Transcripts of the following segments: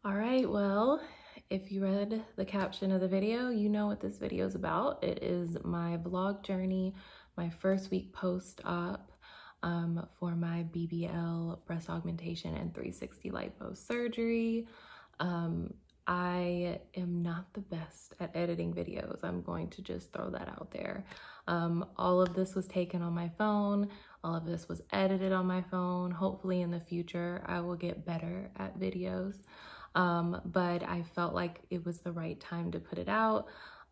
All right, well, if you read the caption of the video, you know what this video is about. It is my vlog journey, my first week post-op for my BBL breast augmentation and 360 lipo surgery. Um, I am not the best at editing videos. I'm going to just throw that out there. All of this was taken on my phone. All of this was edited on my phone. Hopefully in the future, I will get better at videos. But I felt like it was the right time to put it out.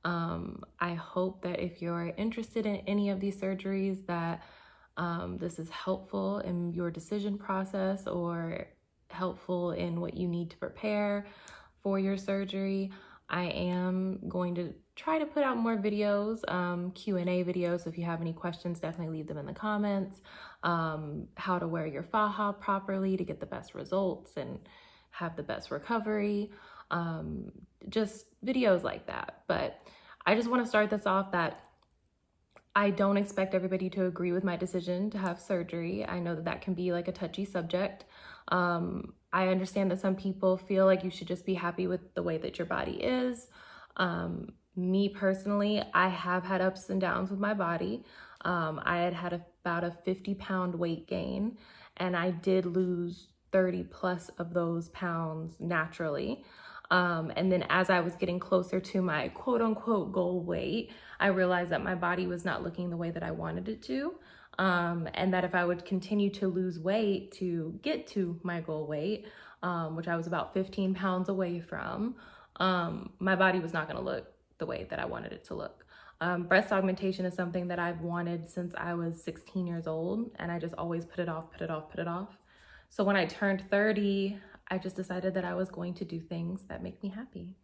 I hope that if you're interested in any of these surgeries that this is helpful in your decision process or helpful in what you need to prepare for your surgery. I am going to try to put out more videos, Q&A videos. So if you have any questions, definitely leave them in the comments. How to wear your faja properly to get the best results and have the best recovery, just videos like that. But I just want to start this off that I don't expect everybody to agree with my decision to have surgery. I know that that can be like a touchy subject. I understand that some people feel like you should just be happy with the way that your body is. Me personally, I have had ups and downs with my body. I had about a 50-pound weight gain, and I did lose 30 plus of those pounds naturally. And then as I was getting closer to my quote unquote goal weight, I realized that my body was not looking the way that I wanted it to. And that if I would continue to lose weight to get to my goal weight, which I was about 15 pounds away from, my body was not going to look the way that I wanted it to look. Breast augmentation is something that I've wanted since I was 16 years old, and I just always put it off, put it off, put it off. So when I turned 30, I just decided that I was going to do things that make me happy.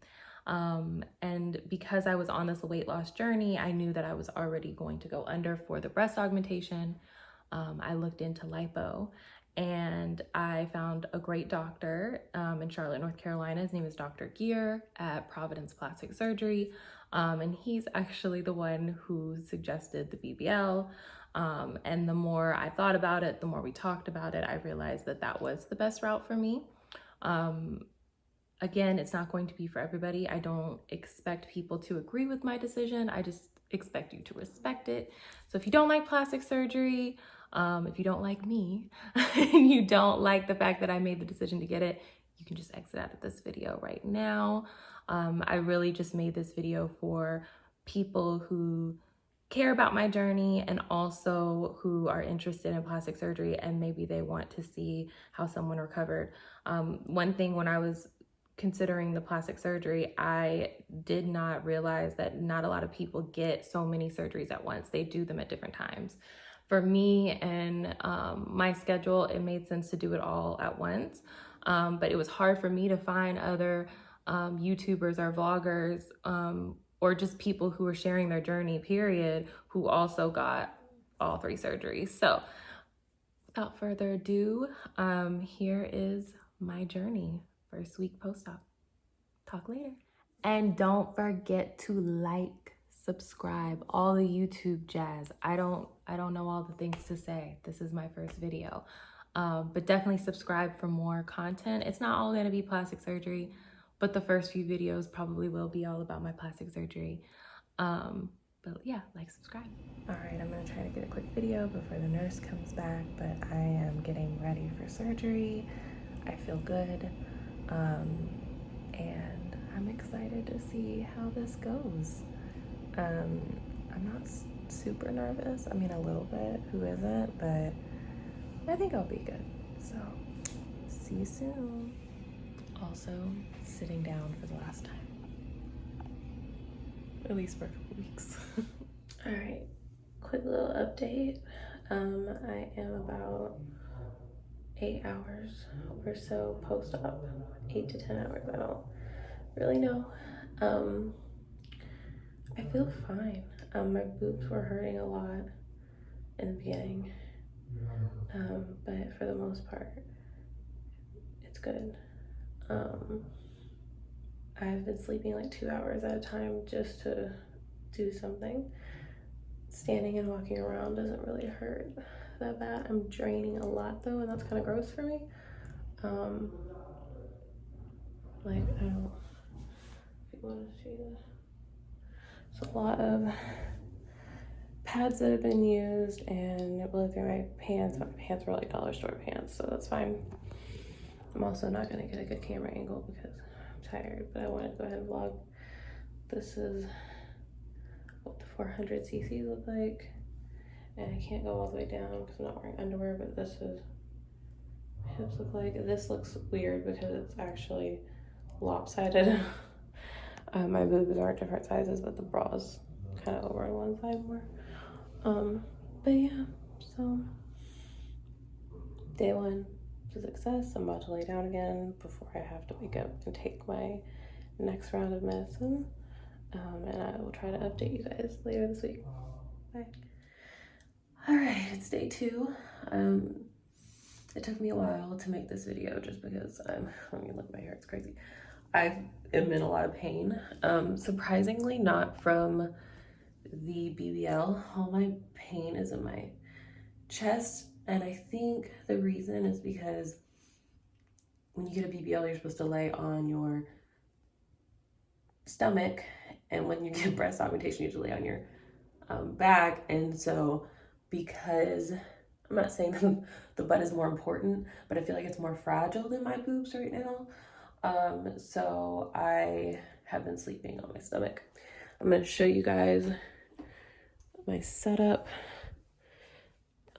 And because I was on this weight loss journey, I knew that I was already going to go under for the breast augmentation. I looked into lipo and I found a great doctor in Charlotte, North Carolina. His name is Dr. Gear at Providence Plastic Surgery. And he's actually the one who suggested the BBL. And the more I thought about it, the more we talked about it, I realized that that was the best route for me. Again, it's not going to be for everybody. I don't expect people to agree with my decision. I just expect you to respect it. So if you don't like plastic surgery, if you don't like me, and you don't like the fact that I made the decision to get it, you can just exit out of this video right now. I really just made this video for people who care about my journey and also who are interested in plastic surgery and maybe they want to see how someone recovered. One thing when I was considering the plastic surgery, I did not realize that not a lot of people get so many surgeries at once. They do them at different times. For me and my schedule, it made sense to do it all at once. But it was hard for me to find other YouTubers or vloggers or just people who were sharing their journey, period, who also got all 3 surgeries. So without further ado, here is my journey. First week post-op. Talk later. And don't forget to like, subscribe, all the YouTube jazz. I don't know all the things to say. This is my first video. But definitely subscribe for more content. It's not all gonna be plastic surgery, but the first few videos probably will be all about my plastic surgery. But yeah, like, subscribe. All right, I'm gonna try to get a quick video before the nurse comes back, but I am getting ready for surgery. I feel good, and I'm excited to see how this goes. I'm not super nervous. I mean, a little bit, who isn't, but I think I'll be good. So, see you soon. Also, sitting down for the last time. At least for a couple weeks. All right, quick little update. I am about 8 hours or so post-op, 8 to 10 hours, I don't really know. I feel fine. My boobs were hurting a lot in the beginning, but for the most part, it's good. I've been sleeping like 2 hours at a time just to do something. Standing and walking around doesn't really hurt that bad. I'm draining a lot though, and that's kind of gross for me. Like, I don't, if you want to see this. It's a lot of pads that have been used, and it blew through my pants. My pants were like dollar store pants, so that's fine. I'm also not going to get a good camera angle because I'm tired, but I wanted to go ahead and vlog. This is what the 400 cc look like, and I can't go all the way down because I'm not wearing underwear, but this is what hips look like. This looks weird because it's actually lopsided. My boobs aren't different sizes, but the bra's kind of over on one side more. But yeah, so day one is a success. I'm about to lay down again before I have to wake up and take my next round of medicine. And I will try to update you guys later this week. Bye. All right, it's day 2. It took me a while to make this video just because let me look at my hair, it's crazy. I am in a lot of pain. Surprisingly not from the BBL. All my pain is in my chest, and I think the reason is because when you get a BBL, you're supposed to lay on your stomach, and when you get breast augmentation, you usually on your back. And so, because I'm not saying the butt is more important, but I feel like it's more fragile than my boobs right now. So I have been sleeping on my stomach. I'm gonna show you guys my setup.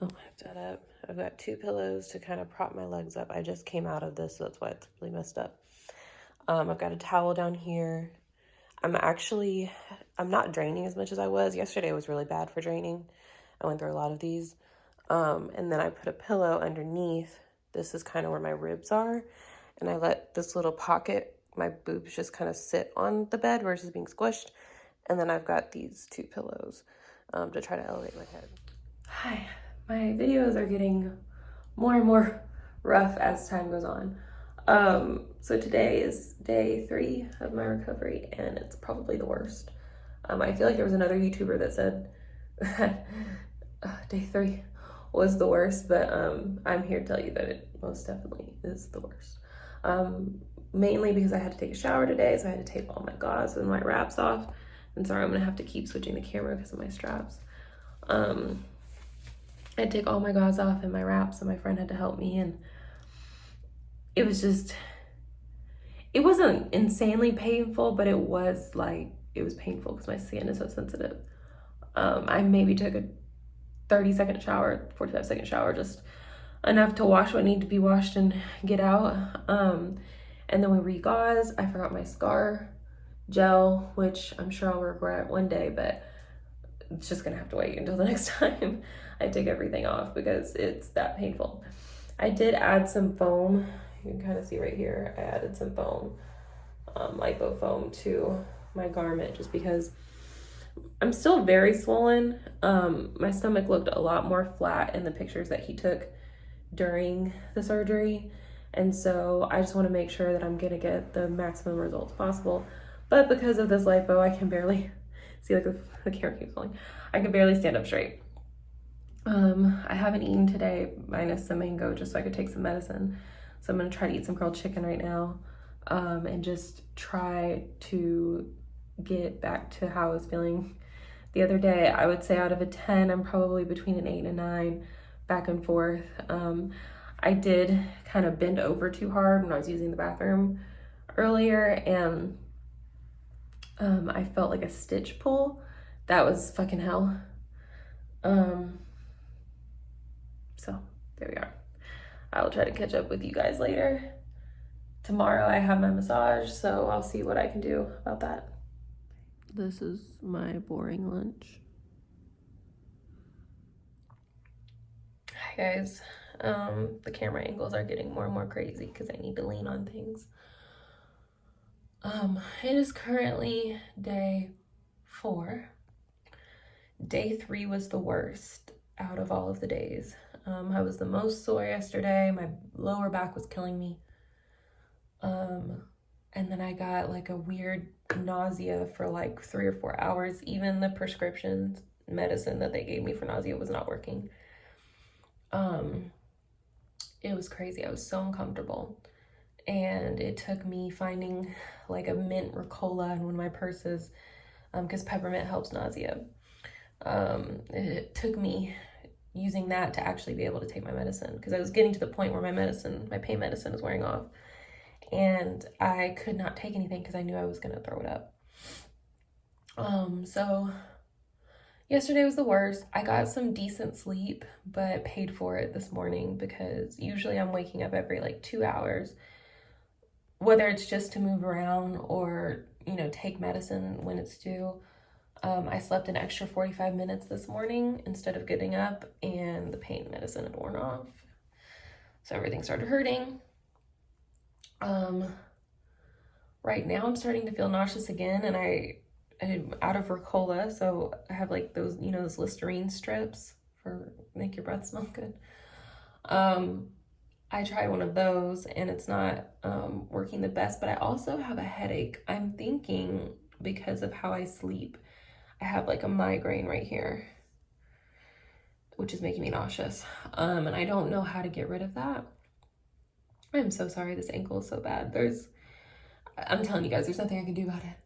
Oh, my setup. I've got 2 pillows to kind of prop my legs up. I just came out of this, so that's why it's really messed up. I've got a towel down here. I'm not draining as much as I was. Yesterday was really bad for draining. I went through a lot of these. And then I put a pillow underneath. This is kind of where my ribs are. And I let this little pocket, my boobs just kind of sit on the bed versus being squished. And then I've got these 2 pillows to try to elevate my head. Hi, my videos are getting more and more rough as time goes on. So today is day 3 of my recovery, and it's probably the worst. I feel like there was another YouTuber that said day 3 was the worst, but I'm here to tell you that it most definitely is the worst. Mainly because I had to take a shower today, so I had to take all my gauze and my wraps off. And sorry, I'm gonna have to keep switching the camera because of my straps. I had to take all my gauze off and my wraps, and my friend had to help me, and it was just, it wasn't insanely painful, but it was painful because my skin is so sensitive. I maybe took a 30-second shower, 45-second shower, just enough to wash what needed to be washed and get out. And then we re-gauze. I forgot my scar gel, which I'm sure I'll regret one day, but it's just gonna have to wait until the next time I take everything off because it's that painful. I did add some foam. You can kind of see right here, I added some foam, Lipo foam to my garment just because I'm still very swollen. My stomach looked a lot more flat in the pictures that he took during the surgery. And so I just want to make sure that I'm going to get the maximum results possible. But because of this lipo, I can barely, see, like the camera keeps falling, I can barely stand up straight. I haven't eaten today minus the mango just so I could take some medicine. So I'm going to try to eat some grilled chicken right now and just try to get back to how I was feeling the other day. I would say out of a 10, I'm probably between an 8 and 9, back and forth. I did kind of bend over too hard when I was using the bathroom earlier, and I felt like a stitch pull. That was fucking hell. So there we are. I will try to catch up with you guys later. Tomorrow I have my massage, so I'll see what I can do about that. This is my boring lunch. Hi guys. The camera angles are getting more and more crazy because I need to lean on things. It is currently day 4. Day 3 was the worst out of all of the days. I was the most sore yesterday. My lower back was killing me. And then I got like a weird nausea for like 3 or 4 hours. Even the prescription medicine that they gave me for nausea was not working. It was crazy. I was so uncomfortable. and it took me finding like a mint Ricola in one of my purses, because peppermint helps nausea. It took me using that to actually be able to take my medicine, because I was getting to the point where my pain medicine was wearing off, and I could not take anything because I knew I was going to throw it up. So yesterday was the worst. I got some decent sleep, but paid for it this morning, because usually I'm waking up every like 2 hours, whether it's just to move around or, take medicine when it's due. I slept an extra 45 minutes this morning instead of getting up, and the pain medicine had worn off. So everything started hurting. Right now I'm starting to feel nauseous again, and I'm out of Ricola, so I have like those, those Listerine strips for make your breath smell good. I tried one of those, and it's not working the best, but I also have a headache. I'm thinking because of how I sleep, I have like a migraine right here, which is making me nauseous. And I don't know how to get rid of that. I'm so sorry, this ankle is so bad. I'm telling you guys, there's nothing I can do about it.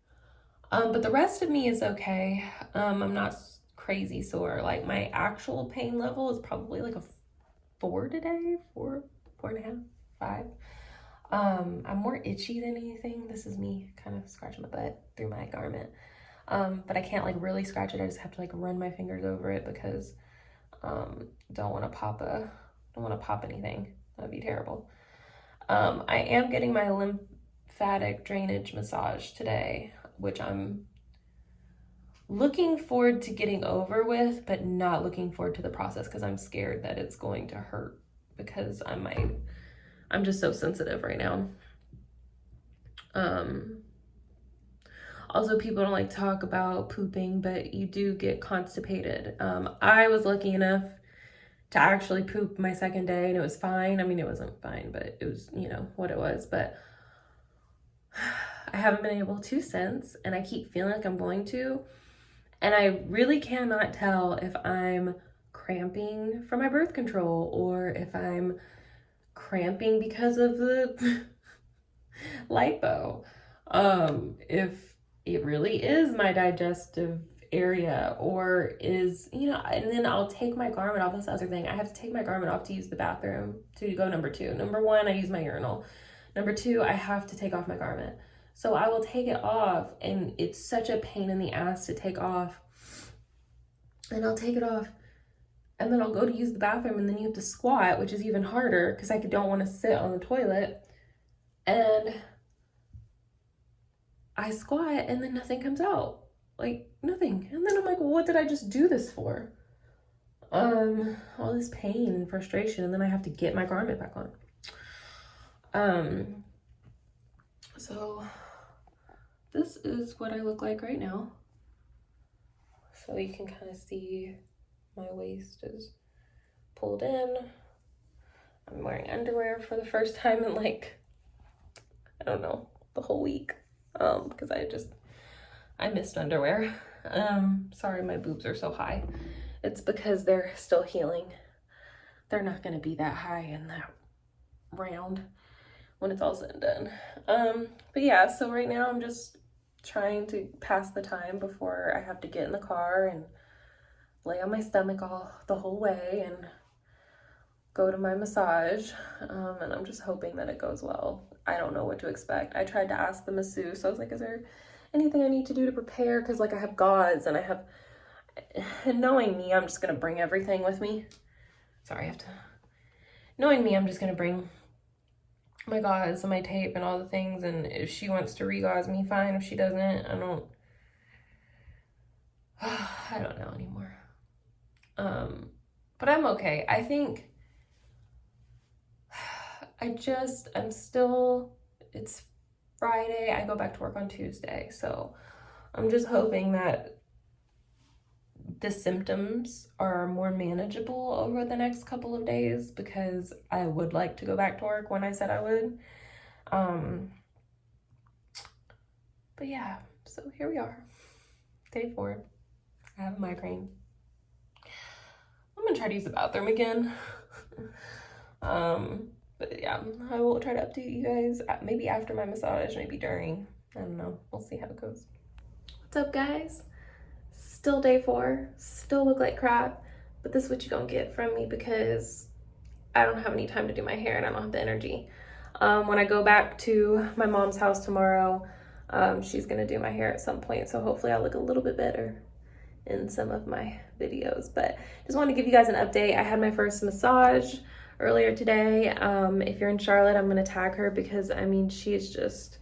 But the rest of me is okay. I'm not crazy sore. Like my actual pain level is probably like a 4 today, 4.5, 5. I'm more itchy than anything. This is me kind of scratching my butt through my garment. But I can't like really scratch it. I just have to like run my fingers over it, because don't want to pop anything. That'd be terrible. I am getting my lymphatic drainage massage today, which I'm looking forward to getting over with, but not looking forward to the process, because I'm scared that it's going to hurt, because I'm just so sensitive right now. Also, people don't like to talk about pooping, but you do get constipated. I was lucky enough to actually poop my second day, and it was fine. I mean, it wasn't fine, but it was, what it was. But I haven't been able to since, and I keep feeling like I'm going to. And I really cannot tell if I'm cramping from my birth control, or if I'm cramping because of the lipo. If it really is my digestive area, or is, and then I'll take my garment off. That's the other thing. I have to take my garment off to use the bathroom, to go number 2. Number 1, I use my urinal. Number 2, I have to take off my garment. So I will take it off, and it's such a pain in the ass to take off. And I'll take it off, and then I'll go to use the bathroom, and then you have to squat, which is even harder, because I don't want to sit on the toilet. And I squat, and then nothing comes out. Like, nothing. And then I'm like, well, what did I just do this for? All this pain and frustration, and then I have to get my garment back on. So this is what I look like right now. So you can kind of see my waist is pulled in. I'm wearing underwear for the first time in like, I don't know, the whole week. Because I missed underwear. Sorry my boobs are so high. It's because they're still healing. They're not gonna be that high and that round when it's all said and done. But yeah, so right now I'm just trying to pass the time before I have to get in the car and lay on my stomach the whole way and go to my massage. And I'm just hoping that it goes well. I don't know what to expect. I tried to ask the masseuse. I was like, is there anything I need to do to prepare? Because like I have gauze, and and knowing me, I'm just gonna bring everything with me. Sorry, knowing me, I'm just gonna bring my gauze and my tape and all the things, and if she wants to re-gauze me, fine. If she doesn't, I don't know anymore. But I'm okay. I think it's Friday. I go back to work on Tuesday, so I'm just hoping that the symptoms are more manageable over the next couple of days, because I would like to go back to work when I said I would. But yeah, so here we are. Day 4. I have a migraine. I'm gonna try to use the bathroom again. But But yeah, I will try to update you guys maybe after my massage, maybe during. I don't know. We'll see how it goes. What's up, guys? Still day 4. Still look like crap. But this is what you're going to get from me because I don't have any time to do my hair and I don't have the energy. When I go back to my mom's house tomorrow, she's going to do my hair at some point. So hopefully I'll look a little bit better in some of my videos. But just want to give you guys an update. I had my first massage earlier today. If you're in Charlotte, I'm going to tag her because I mean, she is just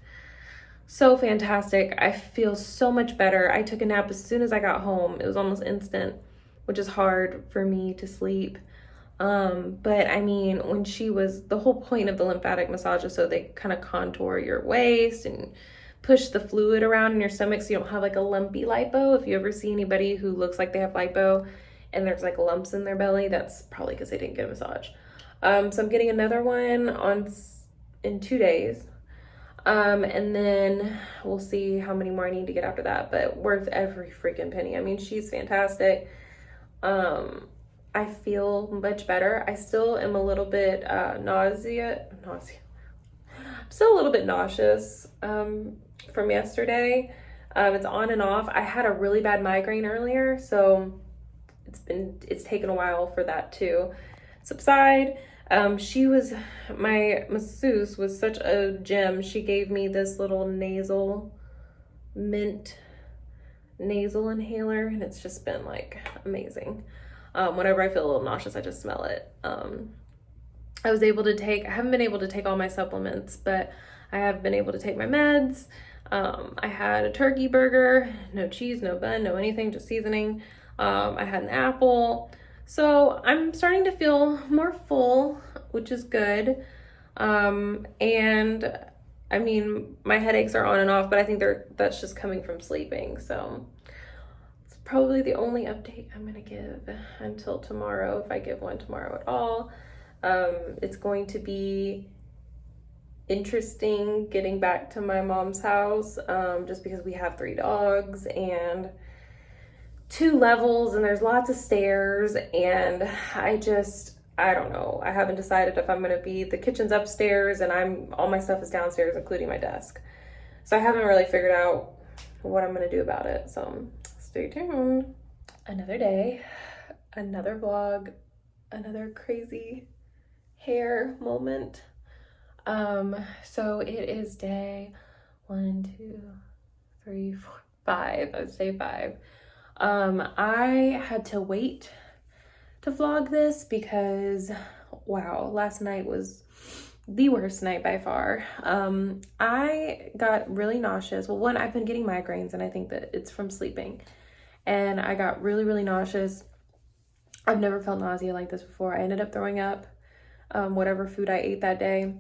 so fantastic. I feel so much better. I took a nap as soon as I got home. It was almost instant, which is hard for me to sleep. But I mean, when the whole point of the lymphatic massage is so they kind of contour your waist and push the fluid around in your stomach so you don't have like a lumpy lipo. If you ever see anybody who looks like they have lipo and there's like lumps in their belly, that's probably because they didn't get a massage. So I'm getting another one in 2 days. And then we'll see how many more I need to get after that, but worth every freaking penny. I mean, she's fantastic. I feel much better. I still am a little bit nausea. I'm still a little bit nauseous from yesterday. It's on and off. I had a really bad migraine earlier, so it's taken a while for that to subside. My masseuse was such a gem. She gave me this little mint nasal inhaler, and it's just been like amazing. Whenever I feel a little nauseous, I just smell it. I haven't been able to take all my supplements, but I have been able to take my meds. I had a turkey burger, no cheese, no bun, no anything, just seasoning. I had an apple. So I'm starting to feel more full, which is good. And I mean, my headaches are on and off, but I think that's just coming from sleeping. So it's probably the only update I'm going to give until tomorrow, if I give one tomorrow at all. It's going to be interesting getting back to my mom's house, just because we have 3 dogs and 2 levels and there's lots of stairs, and I don't know. I haven't decided if I'm gonna the kitchen's upstairs and all my stuff is downstairs, including my desk. So I haven't really figured out what I'm gonna do about it. So stay tuned. Another day, another vlog, another crazy hair moment. So it is day 1, 2, 3, 4, 5. I would say 5. I had to wait to vlog this because, wow, last night was the worst night by far. I got really nauseous. Well, one, I've been getting migraines and I think that it's from sleeping. And I got really, really nauseous. I've never felt nausea like this before. I ended up throwing up whatever food I ate that day.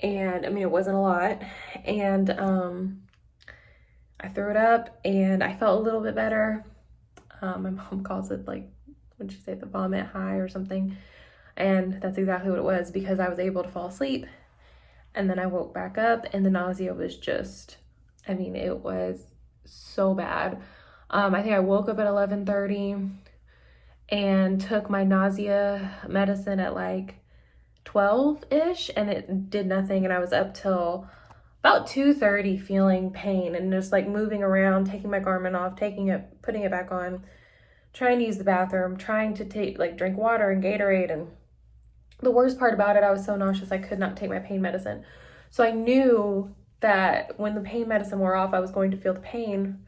And I mean, it wasn't a lot. And I threw it up and I felt a little bit better. My mom calls it like, what'd she say, the vomit high or something. And that's exactly what it was, because I was able to fall asleep. And then I woke back up and the nausea was just, I mean, it was so bad. I think I woke up at 11:30 and took my nausea medicine at like 12-ish, and it did nothing. And I was up till about 2:30 feeling pain and just like moving around, taking my garment off, putting it back on, trying to use the bathroom, trying to drink water and Gatorade. And the worst part about it, I was so nauseous I could not take my pain medicine. So I knew that when the pain medicine wore off, I was going to feel the pain,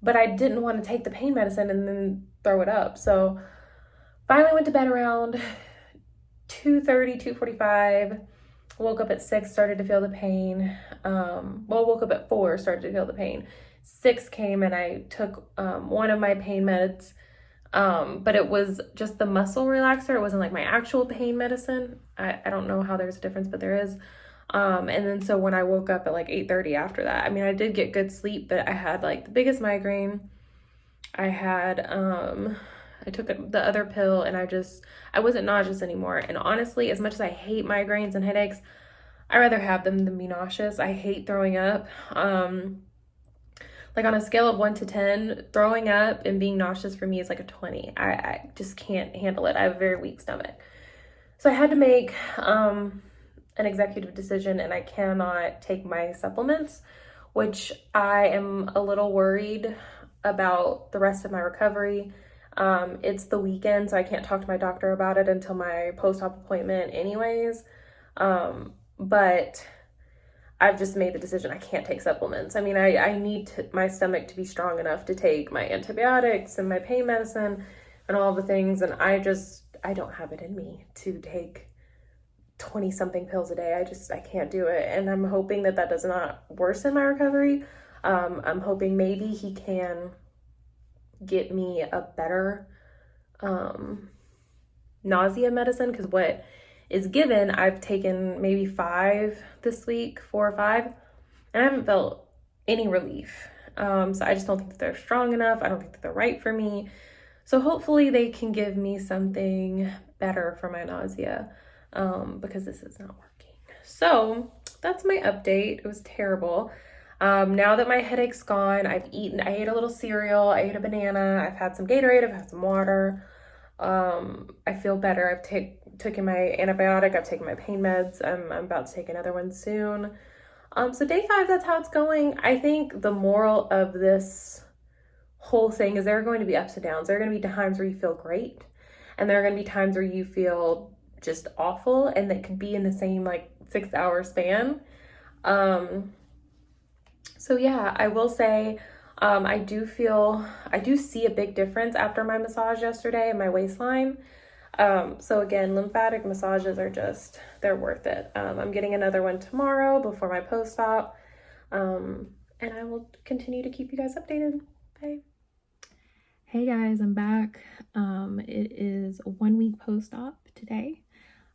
but I didn't want to take the pain medicine and then throw it up. So finally went to bed around 2:30, 2:45. Woke up at 6, started to feel the pain. Woke up at 4, started to feel the pain. 6 came and I took one of my pain meds, but it was just the muscle relaxer. It wasn't like my actual pain medicine. I don't know how there's a difference, but there is. And then so when I woke up at like 8:30 after that, I mean, I did get good sleep, but I had like the biggest migraine. I took the other pill and I wasn't nauseous anymore. And honestly, as much as I hate migraines and headaches, I'd rather have them than be nauseous. I hate throwing up. Like on a scale of 1 to 10, throwing up and being nauseous for me is like a 20. I just can't handle it. I have a very weak stomach. So I had to make an executive decision and I cannot take my supplements, which I am a little worried about the rest of my recovery. It's the weekend, so I can't talk to my doctor about it until my post-op appointment anyways. But I've just made the decision I can't take supplements. I mean, I need my stomach to be strong enough to take my antibiotics and my pain medicine and all the things, and I don't have it in me to take 20 something pills a day. I can't do it, and I'm hoping that does not worsen my recovery. I'm hoping maybe he can get me a better nausea medicine, because what is given, I've taken maybe 5 this week, 4 or 5, and I haven't felt any relief. So I just don't think that they're strong enough. I don't think that they're right for me. So hopefully they can give me something better for my nausea, because this is not working. So that's my update. It was terrible. Now that my headache's gone, I ate a little cereal, I ate a banana, I've had some Gatorade, I've had some water. I feel better. I've taken my antibiotic, I've taken my pain meds. I'm about to take another one soon. So day 5, that's how it's going. I think the moral of this whole thing is there are going to be ups and downs. There are going to be times where you feel great, and there are going to be times where you feel just awful, and that could be in the same 6-hour span. So yeah, I will say, I do see a big difference after my massage yesterday in my waistline. So again, lymphatic massages are they're worth it. I'm getting another one tomorrow before my post-op. And I will continue to keep you guys updated. Bye. Hey guys, I'm back. It is 1 week post-op today.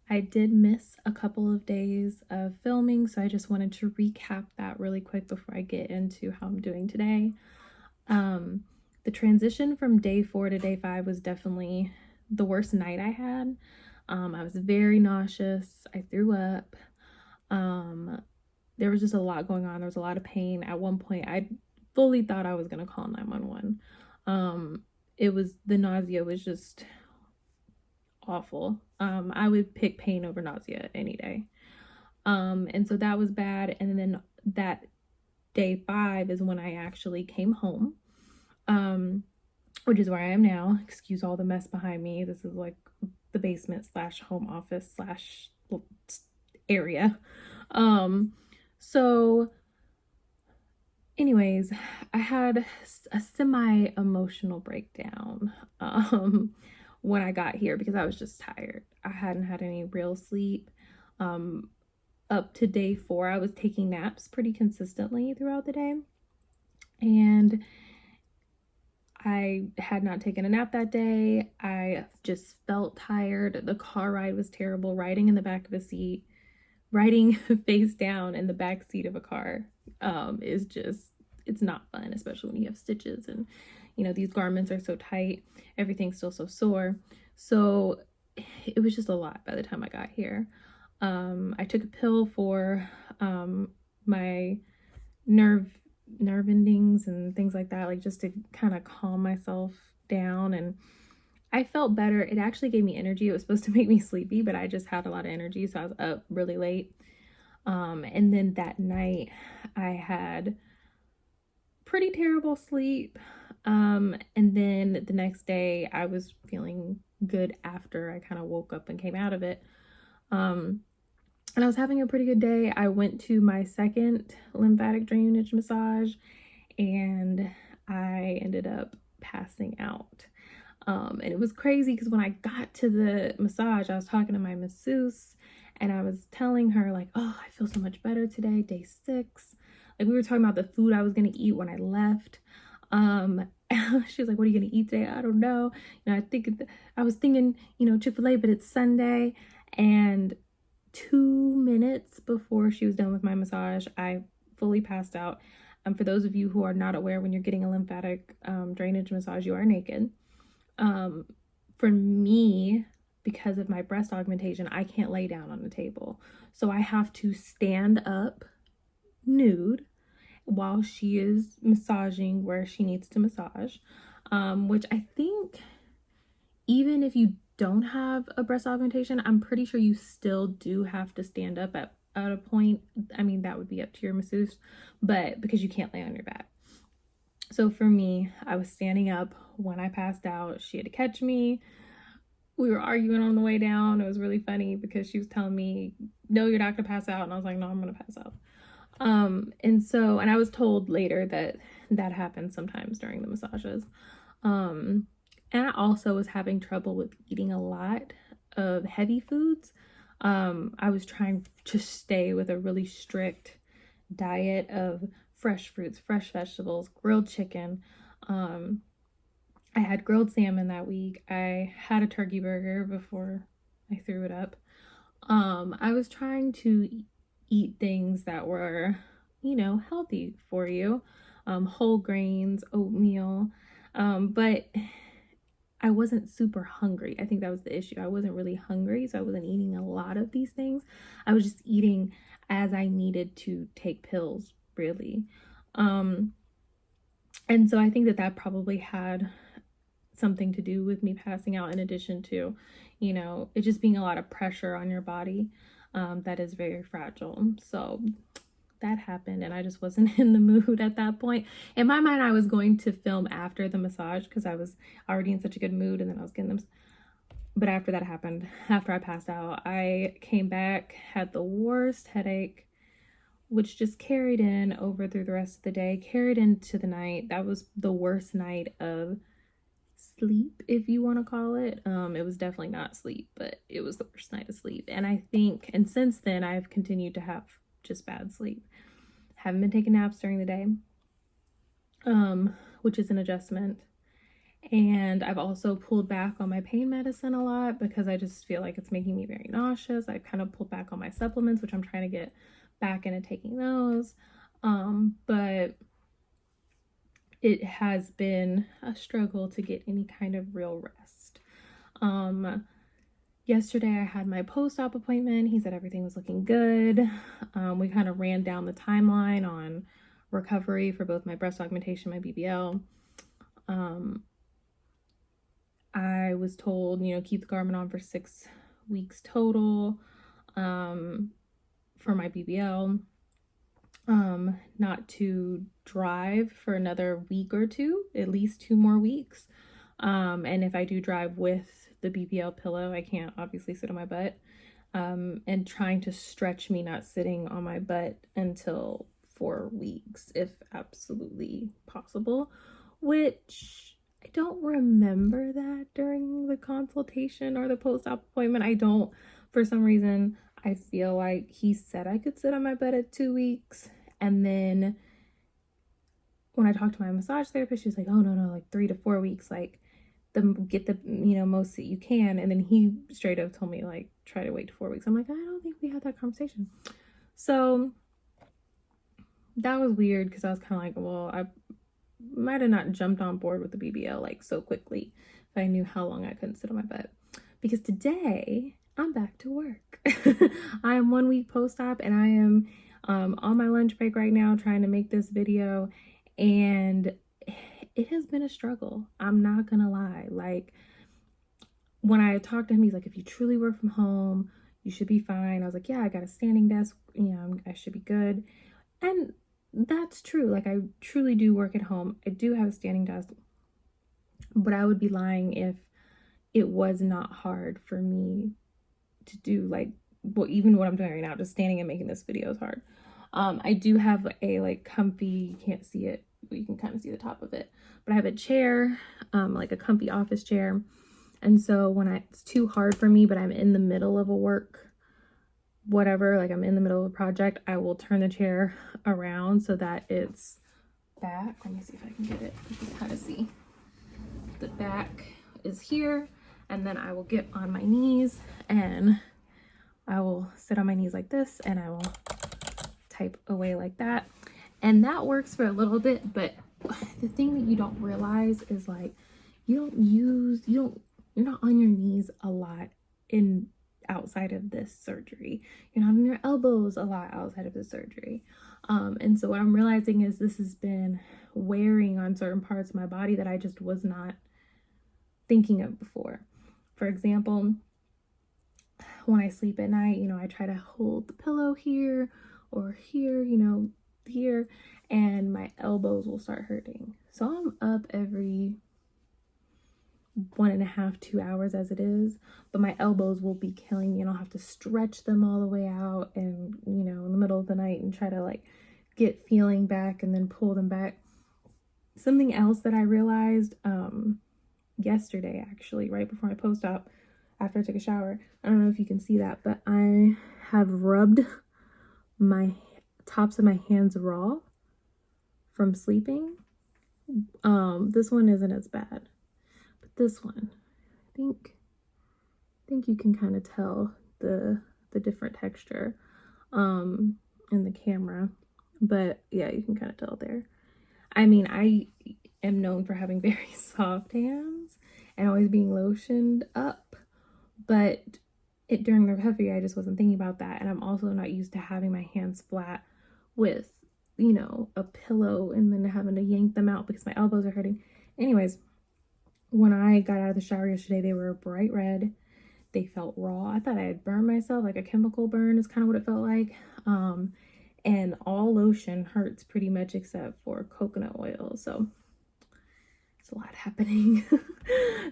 I did miss a couple of days of filming, so I just wanted to recap that really quick before I get into how I'm doing today. The transition from day 4 to day 5 was definitely the worst night I had. I was very nauseous. I threw up. There was just a lot going on. There was a lot of pain. At one point, I fully thought I was going to call 911. The nausea was just awful. I would pick pain over nausea any day. And so that was bad. And then that day 5 is when I actually came home, which is where I am now. Excuse all the mess behind me. This is like the basement / home office / area. So anyways, I had a semi-emotional breakdown when I got here because I was just tired. I hadn't had any real sleep. Up to day 4, I was taking naps pretty consistently throughout the day. And I had not taken a nap that day. I just felt tired. The car ride was terrible. Riding in the back of a seat, riding face down in the back seat of a car it's not fun, especially when you have stitches and these garments are so tight. Everything's still so sore. So it was just a lot by the time I got here. I took a pill for my nerve endings and things like that, just to kind of calm myself down, and I felt better. It actually gave me energy. It was supposed to make me sleepy, but I just had a lot of energy, so I was up really late. And then that night I had pretty terrible sleep. And then the next day I was feeling good after I kind of woke up and came out of it. And I was having a pretty good day. I went to my second lymphatic drainage massage and I ended up passing out. And it was crazy because when I got to the massage, I was talking to my masseuse and I was telling her oh, I feel so much better today, day 6. We were talking about the food I was going to eat when I left. She was like, what are you going to eat today? I don't know. I was thinking, Chick-fil-A, but it's Sunday. And 2 minutes before she was done with my massage, I fully passed out. For those of you who are not aware, when you're getting a lymphatic drainage massage, you are naked. For me, because of my breast augmentation, I can't lay down on the table. So I have to stand up nude while she is massaging where she needs to massage, which I think even if you don't have a breast augmentation, I'm pretty sure you still do have to stand up at a point. I mean, that would be up to your masseuse, but because you can't lay on your back. So for me, I was standing up when I passed out. She had to catch me. We were arguing on the way down. It was really funny because she was telling me, no, you're not gonna pass out. And I was like, no, I'm gonna pass out. And I was told later that that happens sometimes during the massages. And I also was having trouble with eating a lot of heavy foods. I was trying to stay with a really strict diet of fresh fruits, fresh vegetables, grilled chicken. I had grilled salmon that week. I had a turkey burger before I threw it up. I was trying to eat things that were, healthy for you. Whole grains, oatmeal. But I wasn't super hungry. I think that was the issue. I wasn't really hungry, so I wasn't eating a lot of these things. I was just eating as I needed to take pills, really. And so I think that that probably had something to do with me passing out, in addition to, it just being a lot of pressure on your body that is very fragile. So that happened, and I just wasn't in the mood at that point. In my mind, I was going to film after the massage because I was already in such a good mood, and then I was getting them. But after that happened, after I passed out, I came back, had the worst headache, which just carried in over through the rest of the day, carried into the night. That was the worst night of sleep, if you want to call it. It was definitely not sleep, but it was the worst night of sleep. And I think, and since then, I've continued to have just bad sleep. Haven't been taking naps during the day, which is an adjustment. And I've also pulled back on my pain medicine a lot because I just feel like it's making me very nauseous. I've kind of pulled back on my supplements, which I'm trying to get back into taking those. But it has been a struggle to get any kind of real rest. Yesterday I had my post-op appointment. He said everything was looking good. We kind of ran down the timeline on recovery for both my breast augmentation, my BBL. I was told, keep the garment on for 6 weeks total for my BBL. Not to drive for another week or two, at least 2 more weeks. And if I do drive with the BBL pillow, I can't obviously sit on my butt. And trying to stretch me not sitting on my butt until 4 weeks, if absolutely possible, which I don't remember that during the consultation or the post-op appointment. I don't, for some reason, I feel like he said I could sit on my butt at 2 weeks. And then when I talked to my massage therapist, she was like, oh, no, like 3 to 4 weeks, like get the, most that you can. And then he straight up told me, like, try to wait 4 weeks. I'm like, I don't think we had that conversation. So that was weird because I was kind of like, well, I might have not jumped on board with the BBL like so quickly if I knew how long I couldn't sit on my butt. Because today I'm back to work. I am 1 week post-op, and I am on my lunch break right now trying to make this video, and it has been a struggle. I'm not gonna lie. Like, when I talked to him, he's like, if you truly work from home, you should be fine. I was like, yeah, I got a standing desk, I should be good. And that's true. Like, I truly do work at home. I do have a standing desk, but I would be lying if it was not hard for me to do, like, well, even what I'm doing right now, just standing and making this video is hard. I do have a like comfy, you can't see it, but you can kind of see the top of it, but I have a chair, like a comfy office chair. And so when it's too hard for me, but I'm in the middle of a work, whatever, like I'm in the middle of a project, I will turn the chair around so that it's back. Let me see if I can get it. You can kind of see the back is here, and then I will get on my knees and I will sit on my knees like this, and I will type away like that. And that works for a little bit, but the thing that you don't realize is, like, you're not on your knees a lot in outside of this surgery. You're not on your elbows a lot outside of the surgery. And so what I'm realizing is this has been wearing on certain parts of my body that I just was not thinking of before. For example, when I sleep at night, I try to hold the pillow here or here, here, and my elbows will start hurting. So I'm up every 1.5, 2 hours as it is, but my elbows will be killing me and I'll have to stretch them all the way out and, in the middle of the night and try to like get feeling back and then pull them back. Something else that I realized yesterday, actually, right before my post-op, after I took a shower, I don't know if you can see that, but I have rubbed my tops of my hands raw from sleeping. This one isn't as bad, but this one, I think you can kind of tell the different texture in the camera, but yeah, you can kind of tell there. I mean, I am known for having very soft hands and always being lotioned up, but during the recovery, I just wasn't thinking about that. And I'm also not used to having my hands flat with, a pillow and then having to yank them out because my elbows are hurting. Anyways, when I got out of the shower yesterday, they were bright red. They felt raw. I thought I had burned myself, like a chemical burn is kind of what it felt like. And all lotion hurts pretty much except for coconut oil. So it's a lot happening.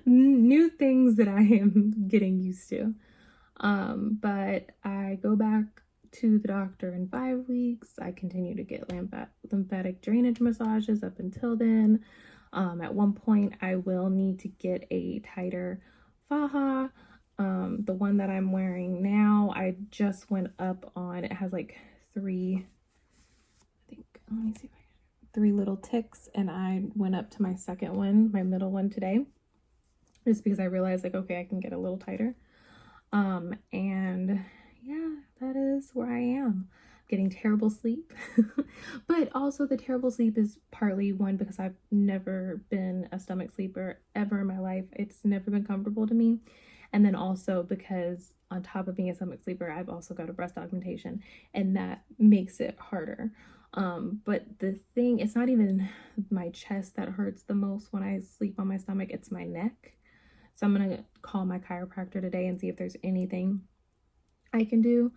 New things that I am getting used to. But I go back to the doctor in 5 weeks. I continue to get lymphatic drainage massages up until then. At one point, I will need to get a tighter faja. The one that I'm wearing now, I just went up on, it has like let me see if I can, 3 little ticks, and I went up to my second one, my middle one today, just because I realized like, okay, I can get a little tighter. And yeah, that is where I am. Getting terrible sleep. But also the terrible sleep is partly one because I've never been a stomach sleeper ever in my life. It's never been comfortable to me. And then also because on top of being a stomach sleeper, I've also got a breast augmentation, and that makes it harder. But the thing, it's not even my chest that hurts the most when I sleep on my stomach, it's my neck. So I'm gonna call my chiropractor today and see if there's anything I can do.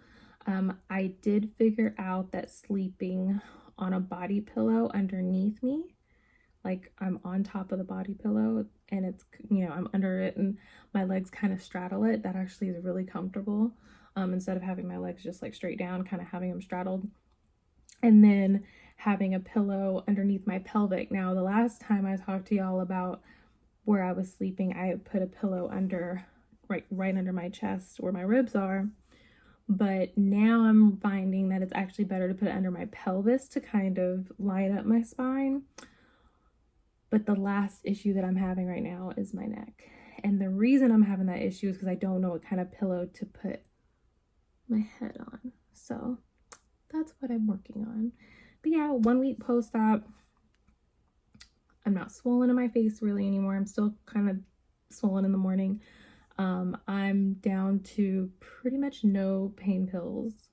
I did figure out that sleeping on a body pillow underneath me, like I'm on top of the body pillow and it's, I'm under it and my legs kind of straddle it, that actually is really comfortable. Instead of having my legs just like straight down, kind of having them straddled. And then having a pillow underneath my pelvic. Now, the last time I talked to y'all about where I was sleeping, I put a pillow under, right under my chest where my ribs are. But now I'm finding that it's actually better to put it under my pelvis to kind of line up my spine. But the last issue that I'm having right now is my neck. And the reason I'm having that issue is because I don't know what kind of pillow to put my head on. So that's what I'm working on. But yeah, 1 week post-op. I'm not swollen in my face really anymore. I'm still kind of swollen in the morning. I'm down to pretty much no pain pills.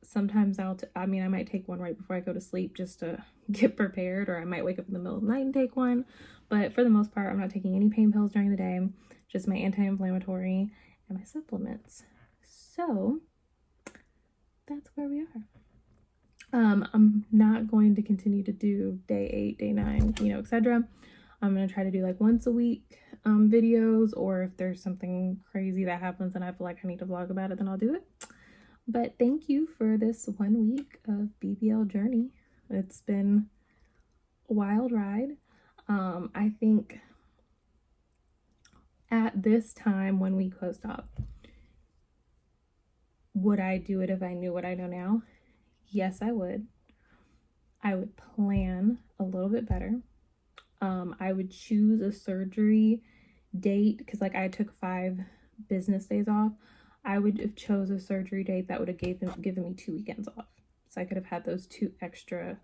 Sometimes I might take one right before I go to sleep just to get prepared, or I might wake up in the middle of the night and take one. But for the most part, I'm not taking any pain pills during the day, just my anti-inflammatory and my supplements. So that's where we are. I'm not going to continue to do day 8, day 9, etc. I'm going to try to do like once a week videos, or if there's something crazy that happens and I feel like I need to vlog about it, then I'll do it. But thank you for this 1 week of BBL journey. It's been a wild ride. I think at this time, 1 week post-op, would I do it if I knew what I know now? Yes, I would. I would plan a little bit better. I would choose a surgery date because like I took 5 business days off. I would have chose a surgery date that would have given me 2 weekends off. So I could have had those 2 extra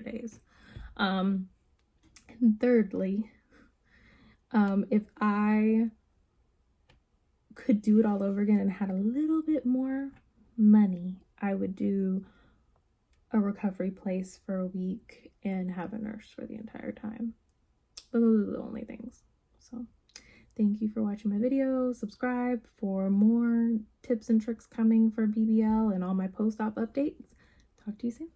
days. And thirdly, if I could do it all over again and had a little bit more money, I would do a recovery place for a week and have a nurse for the entire time. But those are the only things. So Thank you for watching my video. Subscribe for more tips and tricks coming for BBL and all my post-op updates. Talk to you soon.